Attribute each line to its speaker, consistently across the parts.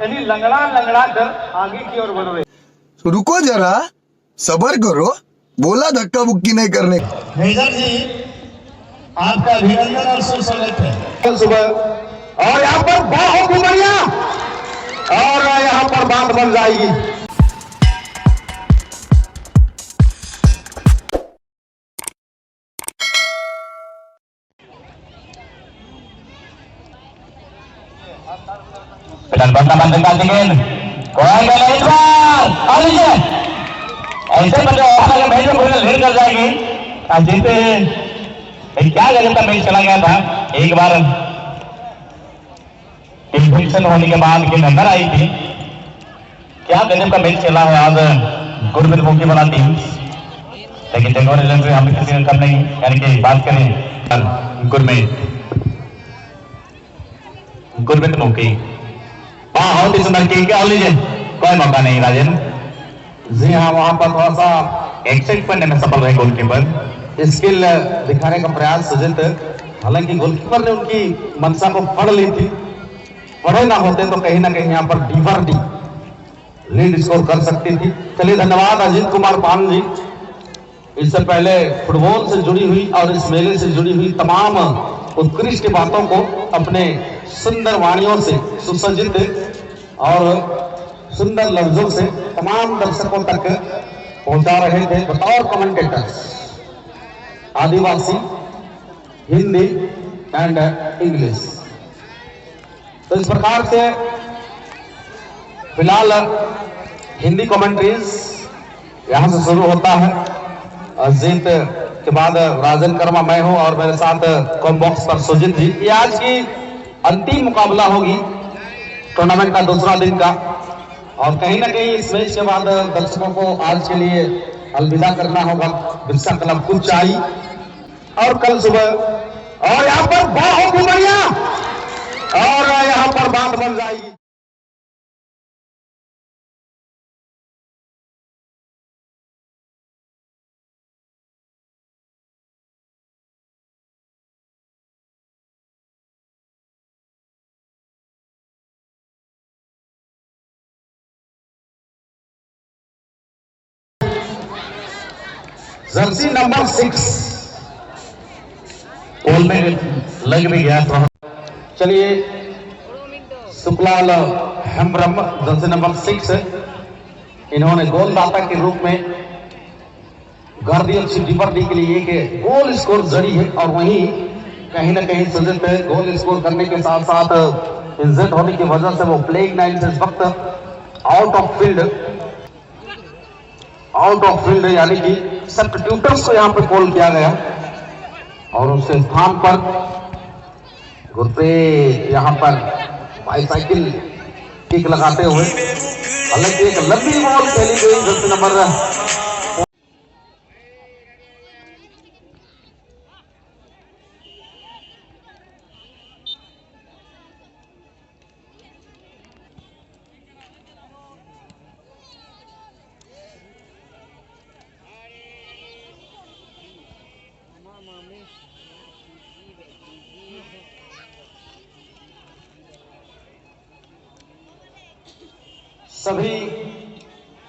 Speaker 1: यानी लंगड़ा लंगड़ा कर आगे की ओर बढ़ रहे।
Speaker 2: रुको जरा, सबर करो, बोला धक्का बुक्की नहीं करने।
Speaker 3: मेजर जी आपका अभिनंदन और सुस्वागत है।
Speaker 1: कल सुबह और यहाँ पर बहुत ही बढ़िया और यहाँ पर बात बन जाएगी।
Speaker 3: बंदा बंद का टिकट कोई इस बार और ऐसे बंदे ऑफर मैच में कोई लीड कर जाएगी जीते क्या गजब का मैच चला गया था। एक बार इन्फेक्शन होने के बाद गेंद अंदर आई थी। क्या गजब का मैच चला है आज गुरमीत मुखी वाला टीम। लेकिन जगह रिजल्ट से हमें किसी ने कम नहीं, यानी कि बात करें गुरमीत मुखी बहुत ही सुंदर की क्या लीजिए, कोई मौका नहीं राजन।
Speaker 1: जी हाँ, वहां पर थोड़ा सा
Speaker 3: एक्सेप्ट करने में सफल रहे गोलकीपर।
Speaker 1: स्किल दिखाने का प्रयास सुजित, हालांकि गोलकीपर ने उनकी मंशा को पढ़ ली थी। पढ़े ना होते तो कहीं ना कहीं यहाँ पर डीवर्डी लीड स्कोर कर सकती थी। चलिए धन्यवाद अजीत कुमार पान जी, इससे पहले फुटबॉल से जुड़ी हुई और इस मेले से जुड़ी हुई तमाम उत्कृष्ट बातों को अपने सुंदर वाणियों से सुसज्जित और सुंदर लफ्जों से तमाम दर्शकों तक पहुंचा रहे थे बतौर commentators. Adivasi, Hindi and English. तो इस प्रकार से फिलहाल हिंदी कमेंट्रीज यहां से शुरू होता है। अजीत के बाद राजन कर्मा मैं हूं और मेरे साथ कॉम्बॉक्स पर सुजित जी। ये आज की अंतिम मुकाबला होगी टूर्नामेंट का दूसरा दिन का, और कहीं ना कहीं इस मैच के बाद दर्शकों को आज के लिए अलविदा करना होगा। बिरसा क्लब कुचाई और कल सुबह और यहाँ पर बहुत ही बढ़िया और यहाँ पर बात बन जाएगी। जर्सी नंबर 6
Speaker 3: गोल में लग भी गया तो
Speaker 1: चलिए सुखलाल हेम्ब्रम जर्सी नंबर 6 इन्होंने गोलदाता के रूप में गर्दियल डिवर्डी के लिए एक गोल स्कोर जड़ी है। और वहीं कहीं ना कहीं सुजित गोल स्कोर करने के साथ साथ इंजर्ड होने की वजह से वो प्लेइंग लाइन से इस वक्त आउट ऑफ फील्ड यानी कि सब्स्टिट्यूटर्स को यहाँ पे कॉल किया गया और उसके स्थान पर गुरप्रीत यहाँ पर बाईसाइकिल किक लगाते हुए, हालांकि एक लंबी बॉल खेली गई जर्सी नंबर सभी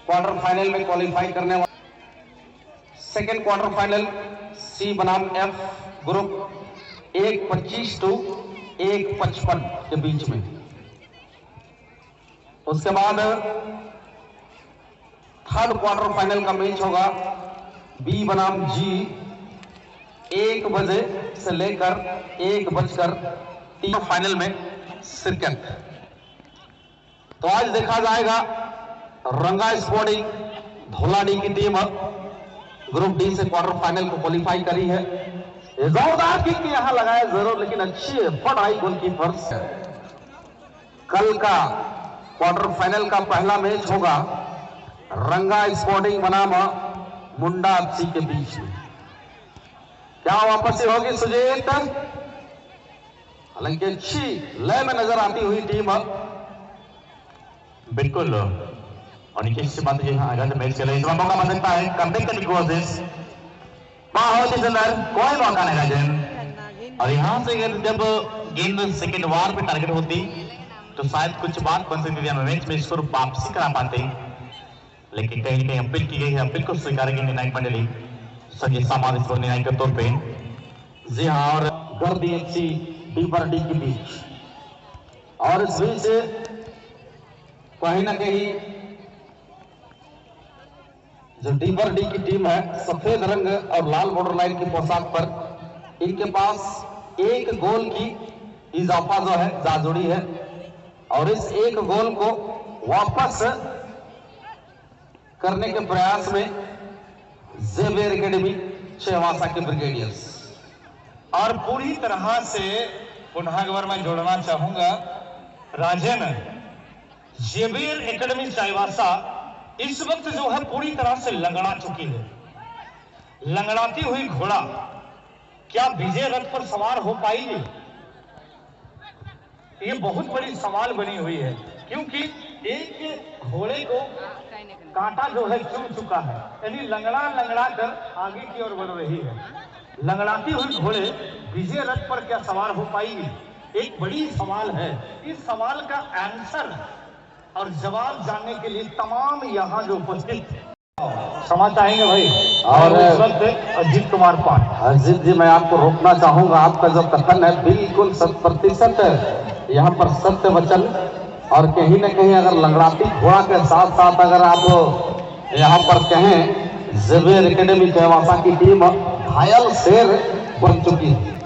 Speaker 1: क्वार्टर फाइनल में क्वालिफाई करने वाले सेकेंड क्वार्टर फाइनल सी बनाम एफ ग्रुप 1:25 to 1:55 के बीच में। उसके बाद थर्ड क्वार्टर फाइनल का मैच होगा बी बनाम जी 1 बजे से लेकर 1:03 फाइनल में शिरकत। तो आज देखा जाएगा रंगा स्पोर्टिंग धोलाडी की टीम ग्रुप डी से क्वार्टर फाइनल को क्वालिफाई करी है। जोरदार किक यहां लगाया जरूर, लेकिन अच्छी पढ़ाई गोलकीपर्स। कल का क्वार्टर फाइनल का पहला मैच होगा रंगा स्पोर्टिंग बनाम मुंडा एफसी के बीच में। क्या वापसी होगी सुजीत? हालांकि अच्छी लय में नजर आती हुई टीम
Speaker 3: बिल्कुल, और इक्कीस बात आगे मैच चले इस बार मौका मिल सकता है कमबैक करने की कोशिश। बहुत ही सुंदर, कोई मौका नहीं राजन। और यहाँ से जब गेंद सेकेंड वार पे टारगेट होती तो शायद कुछ बात बन सकती थी, मैच में स्कोर वापसी करा पाते, लेकिन कहीं न कहीं अपील की गई है, अपील को स्वीकारेगी निर्णायक मंडली सभी सामान्य स्कोर निर्णायक के तौर पे।
Speaker 1: जी हाँ, और गर्दी एफसी डीबरडी के बीच, और इस बीच कहीं ना कहीं जो डीबरडी की टीम है, सफेद रंग और लाल बॉर्डर लाइन की पोशाक पर, इनके पास एक गोल की इजाफा जो है जाजुड़ी है, और इस एक गोल को वापस करने के प्रयास में जेवियर एकेडमी शेवासा के ब्रिगेडियर्स।
Speaker 4: और पूरी तरह से पुनः एक बार मैं जोड़ना चाहूंगा, राजन जेवियर एकेडमी चाईबासा इस वक्त जो है पूरी तरह से लंगड़ा चुकी है। लंगड़ाती हुई घोड़ा क्या विजय रथ पर सवार हो पाएगी? ये बहुत बड़ी सवाल बनी हुई है, क्योंकि एक घोड़े को कांटा जो है चुभ चुका है, यानी लंगड़ा लंगड़ा कर आगे की ओर बढ़ रही है। लंगड़ाती हुई घोड़े विजय रथ पर क्या सवार हो पाएगी? एक बड़ी सवाल है। इस सवाल का आंसर और जवाब जानने के लिए तमाम यहाँ जो उपस्थित क्षमा चाहेंगे भाई, और इस वक्त अजीत कुमार पाठ।
Speaker 1: अजीत जी, मैं आपको रोकना चाहूंगा, आपका जो कथन है बिल्कुल 100% यहाँ पर सत्य वचन, और कहीं न कहीं अगर लंगड़ाती घोड़ा के साथ साथ अगर आप यहाँ पर कहें जेवियर एकेडमी चाईबासा की टीम घायल शेर बन चुकी है,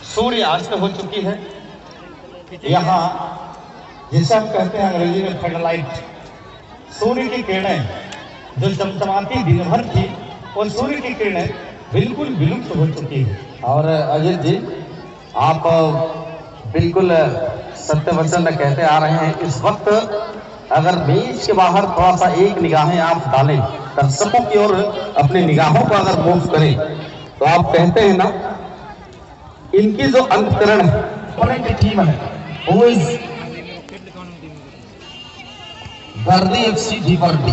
Speaker 4: सूर्यास्त हो चुकी है। यहाँ जिसे हम कहते हैं अंग्रेजी में फ्लडलाइट, सूर्य की किरणें जो चमचमाती दिन भर थी, वो सूर्य की किरणें बिल्कुल विलुप्त हो चुकी है।
Speaker 1: और अजीत जी, आप बिल्कुल सत्य वचन में कहते आ रहे हैं। इस वक्त अगर बीच के बाहर थोड़ा सा एक निगाहें आप डालें, दर्शकों की ओर अपनी निगाहों को अगर मूव करें, तो आप कहते हैं ना, इनकी जो अंतकरण
Speaker 4: की टीम है
Speaker 1: वो इस गर्दी एफसी डीबरडी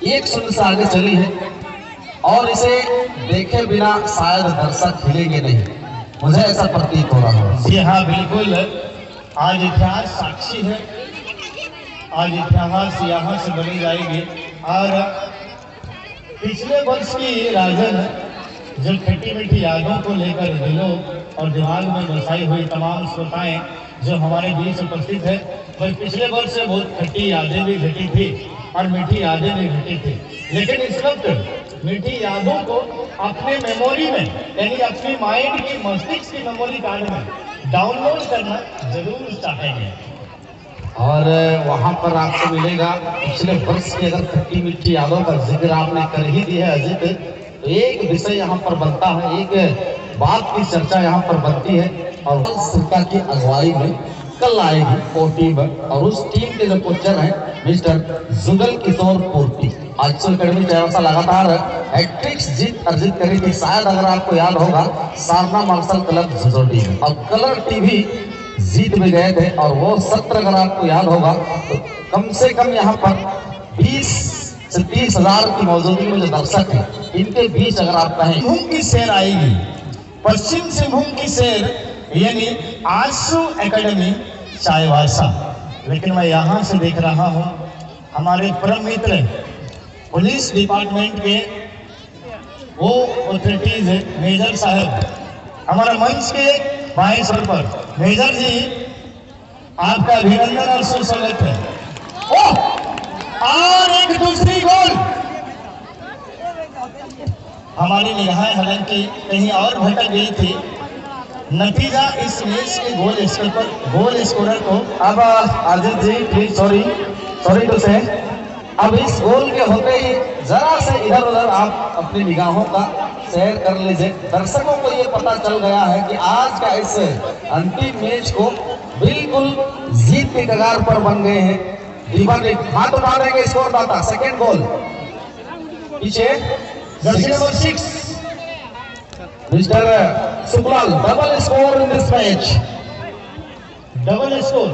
Speaker 1: 1-0 से आगे चली है, और इसे देखे बिना शायद दर्शक हिलेंगे नहीं, मुझे ऐसा प्रतीत हो रहा है।
Speaker 4: जी हाँ, बिल्कुल। आज इतिहास साक्षी है, आज इतिहास यहाँ से बनी जाएगी। और पिछले वर्ष की राजन जो खट्टी मीठी यादों को लेकर दिलों और दिमाग में बसाई हुई तमाम श्रोताएं जो हमारे बीच उपस्थित है, वह पिछले वर्ष से बहुत खट्टी यादें भी घटी थी और मीठी यादें भी घटी थी, लेकिन इस वक्त मीठी यादों को अपने मेमोरी में, यानी अपनी माइंड की, मस्तिष्क की मेमोरी कार्ड में डाउनलोड करना जरूर चाहेंगे।
Speaker 1: और वहां पर आपको मिलेगा पिछले वर्ष की अगर खट्टी मीठी यादों का जिक्र आपने कर ही दी है अजीत, तो एक विषय यहाँ पर बनता है, एक बात की चर्चा यहाँ पर बनती है, और सरकार की अगुवाई में कल आएगी वो टीम, और उस टीम के जो कोचर हैं मिस्टर जुगल किशोर पूर्ति। आज एकेडमी चाईबासा लगातार हैट्रिक्स जीत अर्जित करी थी, शायद अगर आपको याद होगा सारना मार्शल क्लब झुंझुनू में, और कलर टीवी जीत भी गए थे, और वो सत्र अगर आपको याद होगा तो कम से कम यहाँ पर 20 से 30 हजार की मौजूदगी में जो दर्शक हैं, इनके बीच अगर आप कहें
Speaker 4: सिंहभूम की शेर आएगी, पश्चिम सिंहभूम की शेर, यानी आंसू एकेडमी चाईबासा। लेकिन मैं यहाँ से देख रहा हूँ हमारे परम मित्र पुलिस डिपार्टमेंट के वो ऑथोरिटीज मेजर साहब, हमारा मंच के बाएं सर पर मेजर जी, आपका अभिनंदन और सुस्वागत है। और एक दूसरी गोल, हमारी निगाहें हालांकि कहीं और भटक गई थी। नतीजा इस मैच के गोल स्कोरर को,
Speaker 1: अब अजीत जी प्लीज सॉरी टू से, अब इस गोल के होते ही जरा से इधर उधर आप अपनी निगाहों का शेयर कर लीजिए। दर्शकों को ये पता चल गया है कि आज का इस अंतिम मैच को बिल्कुल जीत के कगार पर बन गए हैं डीबरडी। हाथ उठा देंगे स्कोर दाता, सेकेंड गोल पीछे
Speaker 4: jersey number 6
Speaker 1: mister Sukhlal, double score in this match,
Speaker 4: double score.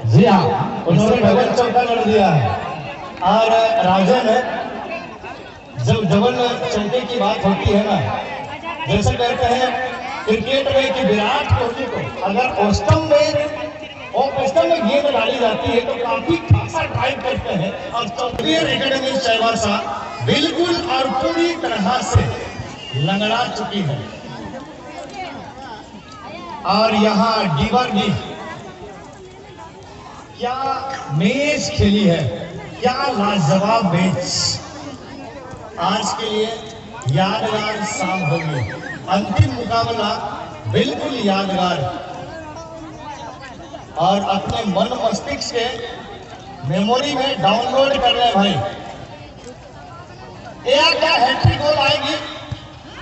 Speaker 1: जी हाँ,
Speaker 4: उन्होंने डबल चौका कर दिया है। और राजन, जब डबल चौके की बात होती है ना, जैसे कहते हैं क्रिकेट में कि विराट कोहली को अगर औसतन में और पिस्टल में गेंद डाली जाती है तो काफी खासा ड्राइव करते हैं और चौधरी एकेडमी चाईबासा बिल्कुल और पूरी तरह से लंगड़ा चुकी है। और यहाँ डीवर भी क्या मैच खेली है, क्या लाजवाब मैच। आज के लिए यादगार शाम होगी। अंतिम मुकाबला बिल्कुल यादगार और अपने मन मस्तिष्क के मेमोरी में डाउनलोड कर रहे भाई। एक क्या हैट्रिक गोल आएगी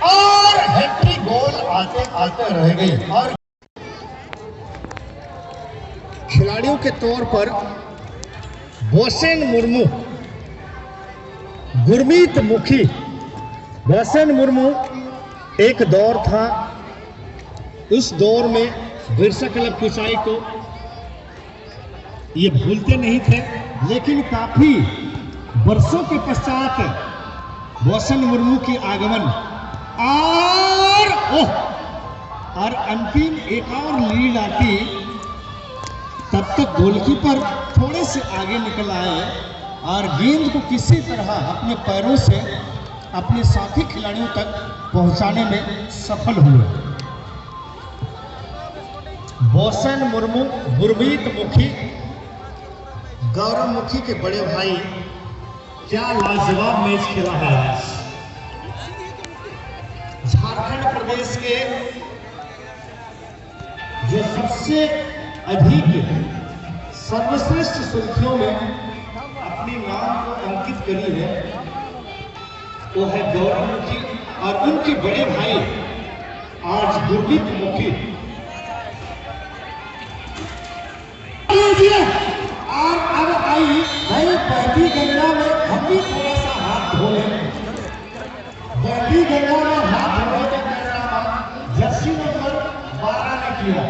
Speaker 4: और हैट्रिक गोल आते आते रह गई। और खिलाड़ियों के तौर पर बोसेन मुर्मू, गुरमीत मुखी। बोसेन मुर्मू एक दौर था, उस दौर में बिरसा क्लब कुसाई को ये भूलते नहीं थे, लेकिन काफी वर्षों के पश्चात बोसेन मुर्मू की आगमन और अंतिम एक और लीड आती, तब तक गोलकीपर थोड़े से आगे निकल आए और गेंद को किसी तरह अपने पैरों से अपने साथी खिलाड़ियों तक पहुंचाने में सफल हुए। बोसेन मुर्मू, गुरमीत मुखी, गौरव मुखी के बड़े भाई, क्या लाजवाब मैच खेला है आज। झारखंड प्रदेश के जो सबसे अधिक सर्वश्रेष्ठ सुर्खियों में अपने नाम को अंकित करी है वो है गौरव मुखी और उनके बड़े भाई आज गुरमीत मुखी। और अब आई नई पहली गंगा में हम भी थोड़ा सा हाथ धो लें। पहली गंगा में हाथ धोने का जर्सी नंबर 12 ने किया।